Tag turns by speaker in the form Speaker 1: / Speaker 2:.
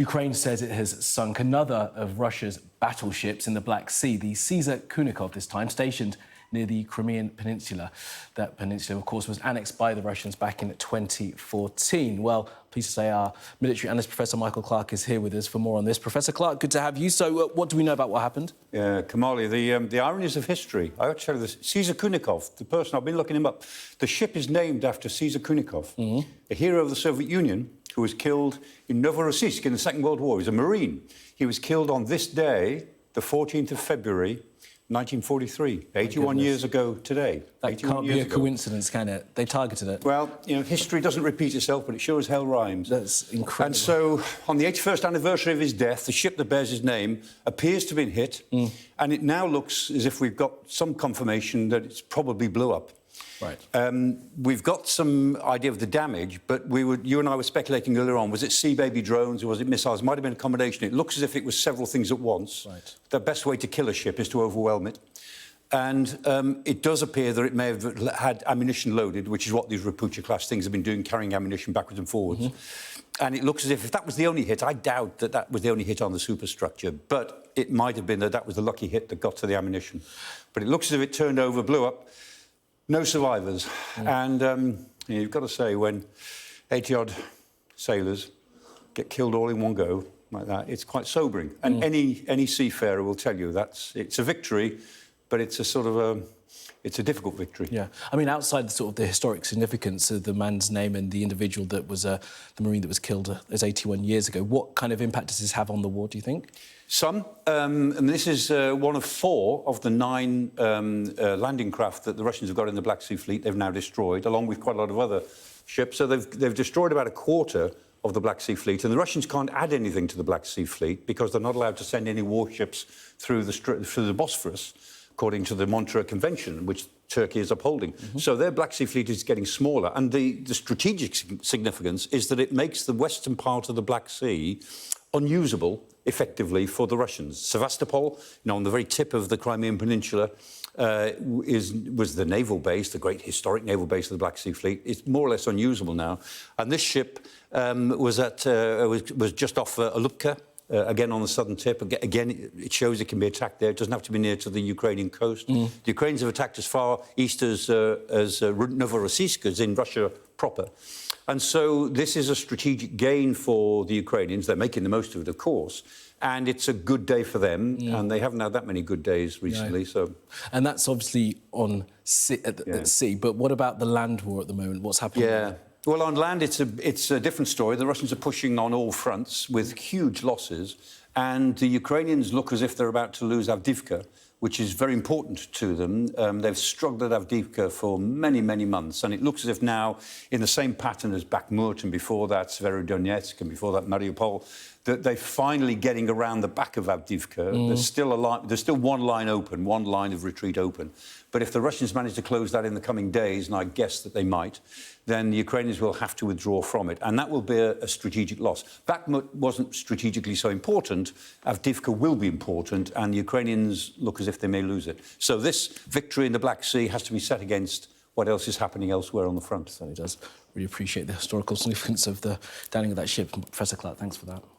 Speaker 1: Ukraine says it has sunk another of Russia's battleships in the Black Sea, the Caesar Kunikov this time, stationed near the Crimean Peninsula. That peninsula, of course, was annexed by the Russians back in 2014. Well, pleased to say our military analyst, Professor Michael Clarke, is here with us for more on this. Professor Clarke, good to have you. So what do we know about what happened?
Speaker 2: Kamali, the ironies of history. I have to tell you this. Caesar Kunikov, the person, I've been looking him up, the ship is named after Caesar Kunikov, a hero of the Soviet Union who was killed in Novorossiysk in the Second World War. He was a Marine. He was killed on this day, the 14th of February, 1943, 81 years ago today.
Speaker 1: That can't be a coincidence, can it? They targeted it.
Speaker 2: Well, you know, history doesn't repeat itself, but it sure as hell rhymes.
Speaker 1: That's incredible.
Speaker 2: And so, on the 81st anniversary of his death, the ship that bears his name appears to have been hit, and it now looks as if we've got some confirmation that it's probably blew up.
Speaker 1: Right.
Speaker 2: We've got some idea of the damage, but you and I were speculating earlier on, was it sea baby drones or was it missiles? It might have been a combination. It looks as if it was several things at once.
Speaker 1: Right.
Speaker 2: The best way to kill a ship is to overwhelm it. And it does appear that it may have had ammunition loaded, which is what these Rapucha-class things have been doing, carrying ammunition backwards and forwards. And it looks as if that was the only hit. I doubt that that was the only hit on the superstructure, but it might have been that that was the lucky hit that got to the ammunition. But it looks as if it turned over, blew up. No survivors. And you've got to say, when 80-odd sailors get killed all in one go, like that, it's quite sobering. And any seafarer will tell you it's a victory, but it's a sort of it's a difficult victory.
Speaker 1: Yeah. I mean, outside the sort of the historic significance of the man's name and the individual that was the Marine that was killed as 81 years ago, what kind of impact does this have on the war, do you think?
Speaker 2: Some. And this is one of 4 of the 9 landing craft that the Russians have got in the Black Sea Fleet. They've now destroyed, along with quite a lot of other ships. So they've destroyed about a quarter of the Black Sea Fleet, and the Russians can't add anything to the Black Sea Fleet because they're not allowed to send any warships through the Bosphorus, according to the Montreux Convention, which Turkey is upholding. So their Black Sea Fleet is getting smaller. And the strategic significance is that it makes the western part of the Black Sea unusable, effectively, for the Russians. Sevastopol, on the very tip of the Crimean Peninsula, was the naval base, the great historic naval base of the Black Sea Fleet. It's more or less unusable now. And this ship was just off Alupka, again on the southern tip. Again, it shows it can be attacked there. It doesn't have to be near to the Ukrainian coast. The Ukrainians have attacked as far east as Novorossiysk, as in Russia proper. And so this is a strategic gain for the Ukrainians. They're making the most of it, of course. And it's a good day for them. And they haven't had that many good days recently. So,
Speaker 1: and that's obviously on at sea. But what about the land war at the moment? What's happening there?
Speaker 2: Well, on land, it's a different story. The Russians are pushing on all fronts with huge losses. And the Ukrainians look as if they're about to lose Avdiivka, which is very important to them. They've struggled at Avdiivka for many, many months, and it looks as if now, in the same pattern as Bakhmut and before that Severodonetsk and before that Mariupol, that they're finally getting around the back of Avdiivka. There's still one line open, one line of retreat open. But if the Russians manage to close that in the coming days, and I guess that they might, then the Ukrainians will have to withdraw from it. And that will be a strategic loss. Bakhmut wasn't strategically so important. Avdiivka will be important, and the Ukrainians look as if they may lose it. So this victory in the Black Sea has to be set against what else is happening elsewhere on the front.
Speaker 1: Certainly does. Really appreciate the historical significance of the downing of that ship. Professor Clarke, thanks for that.